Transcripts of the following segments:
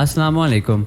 अस्सलाम वालेकुम।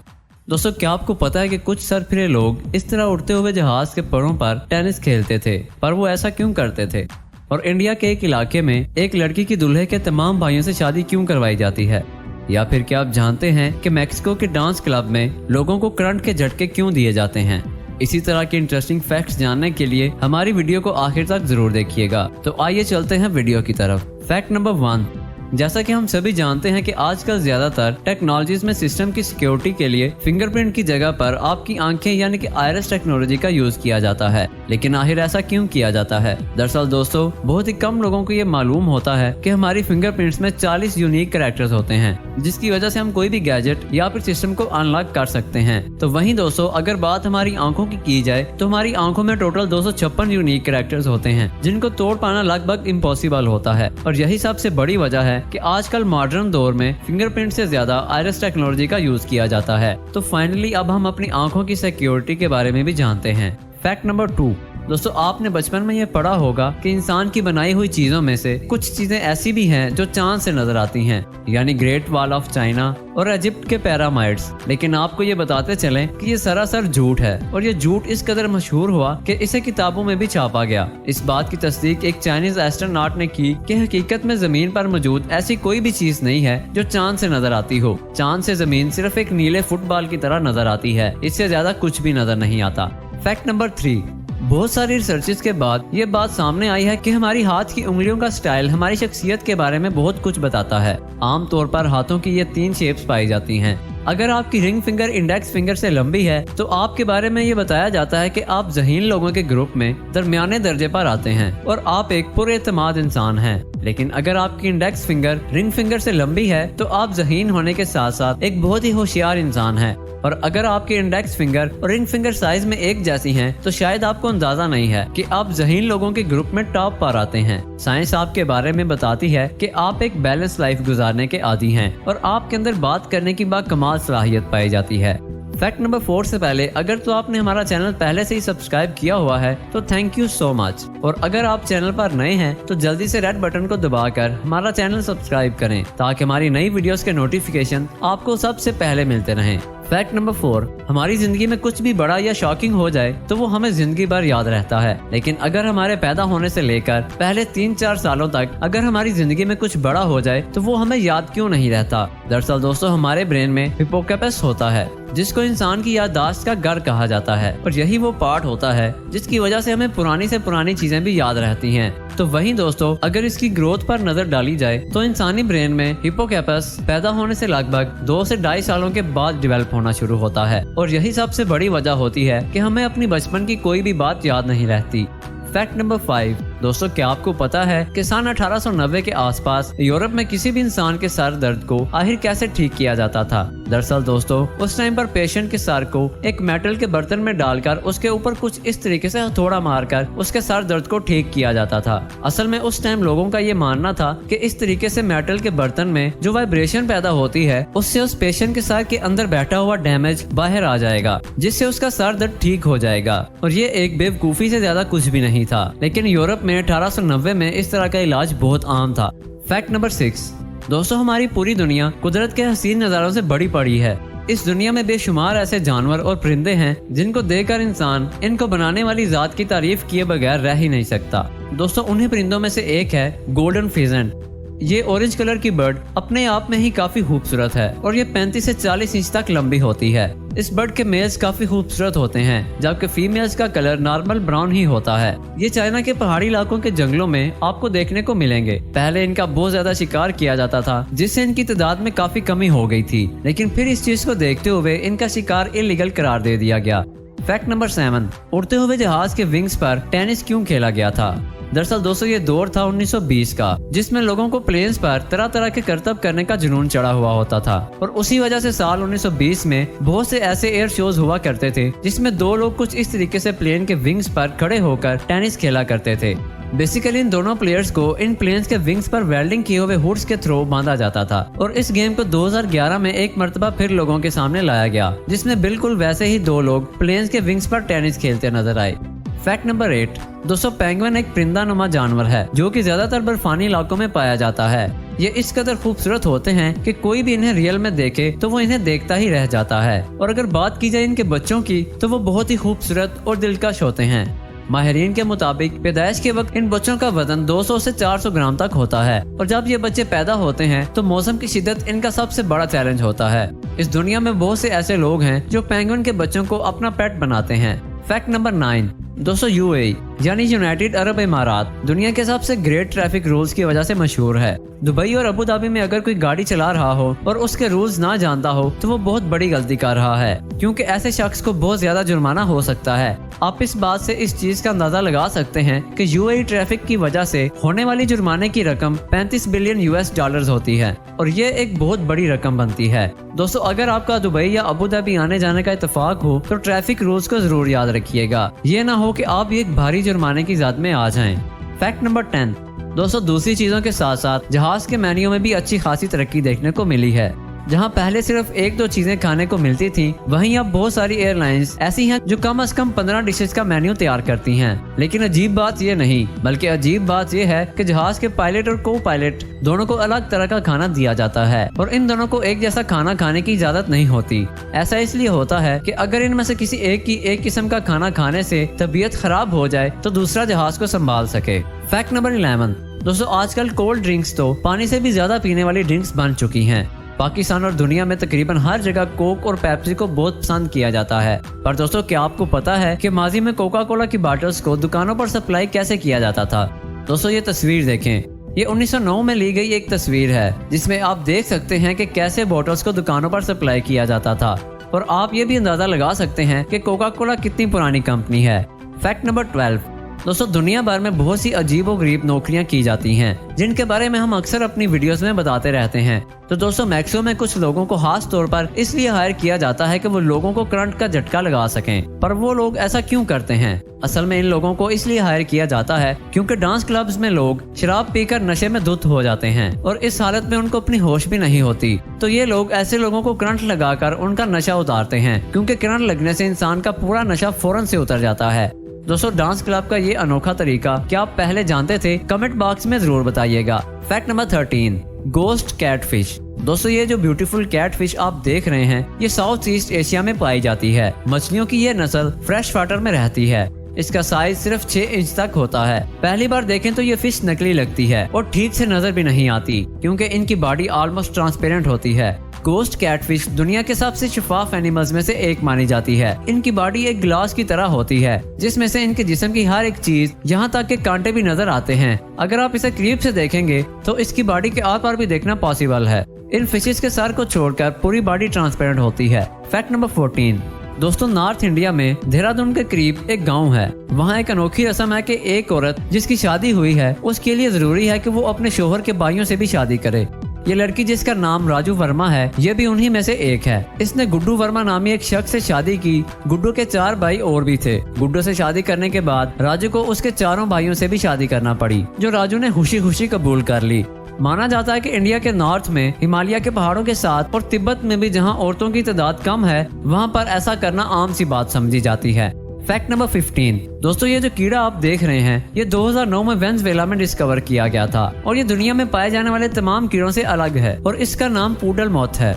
दोस्तों, क्या आपको पता है कि कुछ सरफिरे लोग इस तरह उड़ते हुए जहाज के परों पर टेनिस खेलते थे, पर वो ऐसा क्यों करते थे? और इंडिया के एक इलाके में एक लड़की की दूल्हे के तमाम भाइयों से शादी क्यों करवाई जाती है? या फिर क्या आप जानते हैं कि मैक्सिको के डांस क्लब में लोगों को करंट के झटके क्यों दिए जाते हैं? इसी तरह के इंटरेस्टिंग फैक्ट्स जानने के लिए हमारी वीडियो को आखिर तक जरूर देखिएगा। तो आइए चलते हैं वीडियो की तरफ। फैक्ट नंबर 1, जैसा कि हम सभी जानते हैं कि आजकल ज्यादातर टेक्नोलॉजीज में सिस्टम की सिक्योरिटी के लिए फिंगरप्रिंट की जगह पर आपकी आंखें यानी कि आइरिस टेक्नोलॉजी का यूज किया जाता है। लेकिन आखिर ऐसा क्यों किया जाता है? दरअसल दोस्तों, बहुत ही कम लोगों को ये मालूम होता है कि हमारी फिंगरप्रिंट्स में 40 यूनिक कैरेक्टर्स होते हैं, जिसकी वजह से हम कोई भी गैजेट या फिर सिस्टम को अनलॉक कर सकते हैं। तो वहीं दोस्तों, अगर बात हमारी आंखों की जाए तो हमारी आंखों में टोटल 256 यूनिक कैरेक्टर्स होते हैं, जिनको तोड़ पाना लगभग इम्पॉसिबल होता है। और यही सबसे बड़ी वजह है कि आजकल मॉडर्न दौर में फिंगरप्रिंट से ज्यादा आइरिस टेक्नोलॉजी का यूज किया जाता है। तो फाइनली अब हम अपनी आंखों की सिक्योरिटी के बारे में भी जानते हैं। फैक्ट नंबर 2, दोस्तों, आपने बचपन में ये पढ़ा होगा कि इंसान की बनाई हुई चीजों में से कुछ चीजें ऐसी भी हैं जो चांद से नजर आती हैं, यानी ग्रेट वॉल ऑफ चाइना और इजिप्ट के पिरामिड्स। लेकिन आपको ये बताते चलें कि ये सरासर झूठ है, और ये झूठ इस कदर मशहूर हुआ कि इसे किताबों में भी छापा गया। इस बात की तस्दीक एक चाइनीज एस्ट्रोनॉट ने की कि हकीकत में जमीन पर मौजूद ऐसी कोई भी चीज नहीं है जो चांद से नजर आती हो। चांद से जमीन सिर्फ एक नीले फुटबॉल की तरह नजर आती है, इससे ज्यादा कुछ भी नजर नहीं आता। फैक्ट नंबर 3, बहुत सारी रिसर्चेस के बाद ये बात सामने आई है कि हमारी हाथ की उंगलियों का स्टाइल हमारी शख्सियत के बारे में बहुत कुछ बताता है। आमतौर पर हाथों की ये 3 शेप्स पाई जाती हैं। अगर आपकी रिंग फिंगर इंडेक्स फिंगर से लंबी है तो आपके बारे में ये बताया जाता है कि आप ज़हीन लोगों के ग्रुप में दरमियाने दर्जे पर आते हैं और आप एक पुरएतमाद इंसान हैं। लेकिन अगर आपकी इंडेक्स फिंगर रिंग फिंगर से लंबी है तो आप ज़हीन होने के साथ साथ एक बहुत ही होशियार इंसान हैं। और अगर आपकी इंडेक्स फिंगर और रिंग फिंगर साइज में एक जैसी हैं तो शायद आपको अंदाजा नहीं है कि आप ज़हीन लोगों के ग्रुप में टॉप पर आते हैं। साइंस आपके बारे में बताती है कि आप एक बैलेंस लाइफ गुजारने के आदी हैं और आपके अंदर बात करने की बाकमाल सलाहियत पाई जाती है। फैक्ट नंबर 4 से पहले अगर तो आपने हमारा चैनल पहले से ही सब्सक्राइब किया हुआ है तो थैंक यू सो मच। और अगर आप चैनल पर नए हैं तो जल्दी से रेड बटन को दबाकर हमारा चैनल सब्सक्राइब करें, ताकि हमारी नई वीडियोस के नोटिफिकेशन आपको सबसे पहले मिलते रहें। फैक्ट नंबर 4, हमारी जिंदगी में कुछ भी बड़ा या शॉकिंग हो जाए तो वो हमें जिंदगी भर याद रहता है। लेकिन अगर हमारे पैदा होने से लेकर पहले 3-4 सालों तक अगर हमारी जिंदगी में कुछ बड़ा हो जाए तो वो हमें याद क्यों नहीं रहता? दरअसल दोस्तों, हमारे ब्रेन में हिप्पोकैम्पस होता है, जिसको इंसान की याददाश्त का घर कहा जाता है, और यही वो पार्ट होता है जिसकी वजह से हमें पुरानी से पुरानी चीजें भी याद रहती हैं। तो वहीं दोस्तों, अगर इसकी ग्रोथ पर नजर डाली जाए तो इंसानी ब्रेन में हिप्पोकैम्पस पैदा होने से लगभग 2 से 2.5 सालों के बाद डेवलप होना शुरू होता है, और यही सबसे बड़ी वजह होती है कि हमें अपनी बचपन की कोई भी बात याद नहीं रहती। फैक्ट नंबर 5, दोस्तों, क्या आपको पता है कि सन 1890 के आसपास यूरोप में किसी भी इंसान के सर दर्द को आखिर कैसे ठीक किया जाता था? दरअसल दोस्तों, उस टाइम पर पेशेंट के सर को एक मेटल के बर्तन में डालकर उसके ऊपर कुछ इस तरीके से हथौड़ा मारकर उसके सर दर्द को ठीक किया जाता था। असल में उस टाइम लोगों का ये मानना था कि इस तरीके से मेटल के बर्तन में जो वाइब्रेशन पैदा होती है उससे उस पेशेंट के सर के अंदर बैठा हुआ डैमेज बाहर आ जाएगा, जिससे उसका सर दर्द ठीक हो जाएगा। और ये एक बेवकूफी से ज्यादा कुछ भी नहीं था, लेकिन यूरोप में 1890 में इस तरह का इलाज बहुत आम था। फैक्ट नंबर 6, दोस्तों, हमारी पूरी दुनिया कुदरत के हसीन नजारों से भरी पड़ी है। इस दुनिया में बेशुमार ऐसे जानवर और परिंदे हैं जिनको देखकर इंसान इनको बनाने वाली जात की तारीफ किए बगैर रह ही नहीं सकता। दोस्तों, उन्हीं परिंदों में से एक है गोल्डन फिजेंट। ये ऑरेंज कलर की बर्ड अपने आप में ही काफी खूबसूरत है और ये 35 से 40 इंच तक लंबी होती है। इस बर्ड के मेल्स काफी खूबसूरत होते हैं, जबकि फीमेल्स का कलर नॉर्मल ब्राउन ही होता है। ये चाइना के पहाड़ी इलाकों के जंगलों में आपको देखने को मिलेंगे। पहले इनका बहुत ज्यादा शिकार किया जाता था, जिससे इनकी तादाद में काफी कमी हो गई थी, लेकिन फिर इस चीज को देखते हुए इनका शिकार इलीगल करार दे दिया गया। फैक्ट नंबर 7, उड़ते हुए जहाज के विंग्स पर टेनिस क्यों खेला गया था? दरअसल दोस्तों, ये दौर था 1920 का, जिसमें लोगों को प्लेन्स पर तरह तरह के करतब करने का जुनून चढ़ा हुआ होता था, और उसी वजह से साल 1920 में बहुत से ऐसे एयर शोज हुआ करते थे जिसमें 2 लोग कुछ इस तरीके से प्लेन के विंग्स पर खड़े होकर टेनिस खेला करते थे। बेसिकली इन दोनों प्लेयर्स को इन प्लेन्स के विंग्स पर वेल्डिंग किए हुए हुड्स के थ्रू बांधा जाता था, और इस गेम को 2011 में एक मर्तबा फिर लोगों के सामने लाया गया, जिसमें बिल्कुल वैसे ही 2 लोग प्लेन्स के विंग्स पर टेनिस खेलते नजर आए। फैक्ट नंबर 8, दोस्तों, पेंगुइन एक परिंदा नुमा जानवर है जो कि ज्यादातर बर्फानी इलाकों में पाया जाता है। ये इस कदर खूबसूरत होते हैं कि कोई भी इन्हें रियल में देखे तो वो इन्हें देखता ही रह जाता है। और अगर बात की जाए इनके बच्चों की तो वो बहुत ही खूबसूरत और दिलकश होते हैं। माहिरीन के मुताबिक पैदाइश के वक्त इन बच्चों का वजन 200 से 400 ग्राम तक होता है और जब ये बच्चे पैदा होते हैं तो मौसम की शिद्दत इनका सबसे बड़ा चैलेंज होता है। इस दुनिया में बहुत से ऐसे लोग हैं जो पेंगुइन के बच्चों को अपना पेट बनाते हैं। Fact number 9। दोस्तों यूएई यानी यूनाइटेड अरब इमारात दुनिया के सबसे ग्रेट ट्रैफिक रूल्स की वजह से मशहूर है। दुबई और अबू धाबी में अगर कोई गाड़ी चला रहा हो और उसके रूल्स ना जानता हो तो वो बहुत बड़ी गलती कर रहा है, क्योंकि ऐसे शख्स को बहुत ज्यादा जुर्माना हो सकता है। आप इस बात से इस चीज का अंदाजा लगा सकते हैं कि यूएई ट्रैफिक की वजह से होने वाली जुर्माने की रकम 35 बिलियन US डॉलर्स होती है और ये एक बहुत बड़ी रकम बनती है। दोस्तों अगर आपका दुबई या अबू धाबी आने जाने का इत्तेफाक हो तो ट्रैफिक रूल्स को जरूर याद रखिएगा, ये ना हो कि आप एक भारी जुर्माने की ज़द में आ जाएं। Fact number 10। दोस्तों दूसरी चीजों के साथ साथ जहाज के मेन्यू में भी अच्छी खासी तरक्की देखने को मिली है। जहां पहले सिर्फ 1-2 चीजें खाने को मिलती थी, वहीं अब बहुत सारी एयरलाइंस ऐसी हैं जो कम से कम 15 डिशेस का मेन्यू तैयार करती हैं। लेकिन अजीब बात ये नहीं, बल्कि अजीब बात ये है कि जहाज के पायलट और को पायलट दोनों को अलग तरह का खाना दिया जाता है और इन दोनों को एक जैसा खाना खाने की इजाजत नहीं होती। ऐसा इसलिए होता है कि अगर इनमें से किसी एक की एक किस्म का खाना खाने से तबीयत खराब हो जाए तो दूसरा जहाज को संभाल सके। Fact number 11। दोस्तों आजकल कोल्ड ड्रिंक्स तो पानी से भी ज्यादा पीने वाली ड्रिंक्स बन चुकी हैं। पाकिस्तान और दुनिया में तकरीबन हर जगह कोक और पेप्सी को बहुत पसंद किया जाता है। पर दोस्तों क्या आपको पता है कि माजी में कोका कोला की बॉटल्स को दुकानों पर सप्लाई कैसे किया जाता था? दोस्तों ये तस्वीर देखें, ये 1909 में ली गई एक तस्वीर है जिसमें आप देख सकते हैं कि कैसे बॉटल्स को दुकानों पर सप्लाई किया जाता था और आप ये भी अंदाजा लगा सकते हैं कि कोका कोला कितनी पुरानी कंपनी है। Fact number 12। दोस्तों दुनिया भर में बहुत सी अजीब और गरीब नौकरियां की जाती हैं जिनके बारे में हम अक्सर अपनी वीडियोस में बताते रहते हैं। तो दोस्तों मैक्सिको में कुछ लोगों को खास तौर पर इसलिए हायर किया जाता है कि वो लोगों को करंट का झटका लगा सकें। पर वो लोग ऐसा क्यों करते हैं? असल में इन लोगों को इसलिए हायर किया जाता है क्योंकि डांस क्लब्स में लोग शराब पीकर नशे में धुत हो जाते हैं और इस हालत में उनको अपनी होश भी नहीं होती। तो ये लोग ऐसे लोगों को करंट लगाकर उनका नशा उतारते हैं, क्योंकि करंट लगने से इंसान का पूरा नशा फौरन से उतर जाता है। दोस्तों डांस क्लब का ये अनोखा तरीका क्या आप पहले जानते थे? कमेंट बॉक्स में जरूर बताइएगा। Fact number 13। Ghost catfish. दोस्तों ये जो ब्यूटीफुल कैटफिश आप देख रहे हैं ये साउथ ईस्ट एशिया में पाई जाती है। मछलियों की ये नस्ल फ्रेश वाटर में रहती है। इसका साइज सिर्फ 6 इंच तक होता है। पहली बार देखें तो ये फिश नकली लगती है और ठीक से नजर भी नहीं आती क्योंकि इनकी बॉडी ऑलमोस्ट ट्रांसपेरेंट होती है। गोस्ट कैटफिश दुनिया के सबसे शफाफ एनिमल्स में से एक मानी जाती है। इनकी बॉडी एक ग्लास की तरह होती है जिसमें से इनके जिस्म की हर एक चीज यहाँ तक के कांटे भी नजर आते हैं। अगर आप इसे करीब से देखेंगे तो इसकी बॉडी के आर पार भी देखना पॉसिबल है। इन फिशेस के सर को छोड़कर पूरी बॉडी ट्रांसपेरेंट होती है। Fact number 14। दोस्तों नॉर्थ इंडिया में देहरादून के करीब एक गांव है। वहाँ एक अनोखी रस्म है कि एक औरत जिसकी शादी हुई है उसके लिए जरूरी है कि वो अपने शोहर के भाइयों से भी शादी करे। ये लड़की जिसका नाम राजू वर्मा है ये भी उन्हीं में से एक है। इसने गुड्डू वर्मा नामी एक शख्स से शादी की। गुड्डू के 4 भाई और भी थे। गुड्डू से शादी करने के बाद राजू को उसके 4 भाइयों से भी शादी करना पड़ी, जो राजू ने खुशी खुशी कबूल कर ली। माना जाता है कि इंडिया के नॉर्थ में हिमालय के पहाड़ों के साथ और तिब्बत में भी जहां औरतों की तादाद कम है वहां पर ऐसा करना आम सी बात समझी जाती है। Fact number 15। दोस्तों ये जो कीड़ा आप देख रहे हैं ये 2009 में वेनेजुएला में डिस्कवर किया गया था और ये दुनिया में पाए जाने वाले तमाम कीड़ों से अलग है और इसका नाम पूडल मॉथ है।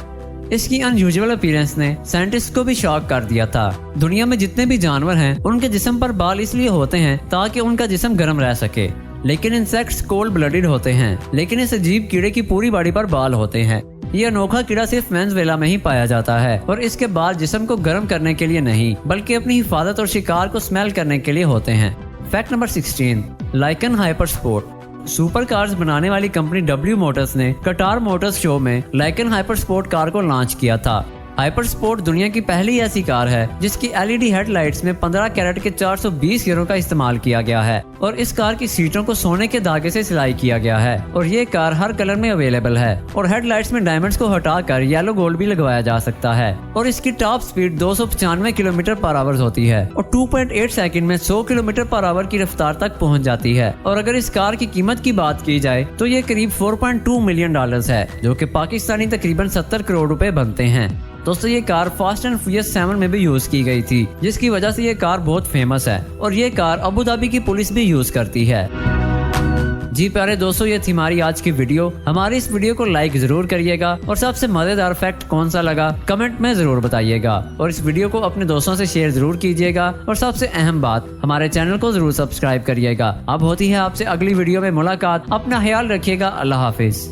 इसकी अनयूजुअल अपीयरेंस ने साइंटिस्ट को भी शॉक कर दिया था। दुनिया में जितने भी जानवर हैं उनके जिस्म पर बाल इसलिए होते हैं ताकि उनका जिस्म गर्म रह सके, लेकिन इंसेक्ट्स कोल्ड ब्लडेड होते हैं, लेकिन इस अजीब कीड़े की पूरी बॉडी पर बाल होते हैं। ये अनोखा कीड़ा सिर्फ वेनेजुएला में ही पाया जाता है और इसके बाल जिस्म को गर्म करने के लिए नहीं बल्कि अपनी हिफाजत और शिकार को स्मेल करने के लिए होते हैं। Fact number 16। Lykan hyper sport. Super cars बनाने वाली कंपनी W मोटर्स ने कटार मोटर्स शो में लाइकन हाइपर स्पोर्ट कार को लॉन्च किया था। हाइपर स्पोर्ट दुनिया की पहली ऐसी कार है जिसकी LED हेडलाइट्स में 15 कैरेट के 420 हीरो का इस्तेमाल किया गया है और इस कार की सीटों को सोने के धागे से सिलाई किया गया है और ये कार हर कलर में अवेलेबल है और हेडलाइट्स में डायमंड्स को हटाकर येलो गोल्ड भी लगवाया जा सकता है और इसकी top speed 295 kilometre per hour होती है और 2.8 सेकंड में 100 किलोमीटर पर आवर की रफ्तार तक पहुंच जाती है। और अगर इस कार की कीमत की बात की जाए तो ये करीब 4.2 मिलियन डॉलर्स है, जो कि पाकिस्तानी तकरीबन 70 करोड़ रुपए बनते हैं। दोस्तों ये कार फास्ट एंड फ्यूरियस 7 में भी यूज की गई थी, जिसकी वजह से ये कार बहुत फेमस है और ये कार अबू धाबी की पुलिस भी यूज करती है। जी प्यारे दोस्तों, ये थी हमारी आज की वीडियो। हमारी इस वीडियो को लाइक जरूर करिएगा और सबसे मजेदार फैक्ट कौन सा लगा कमेंट में जरूर बताइएगा, और इस वीडियो को अपने दोस्तों से शेयर जरूर कीजिएगा, और सबसे अहम बात हमारे चैनल को जरूर सब्सक्राइब करिएगा। अब होती है आपसे अगली वीडियो में मुलाकात। अपना ख्याल रखिएगा। अल्लाह हाफिज।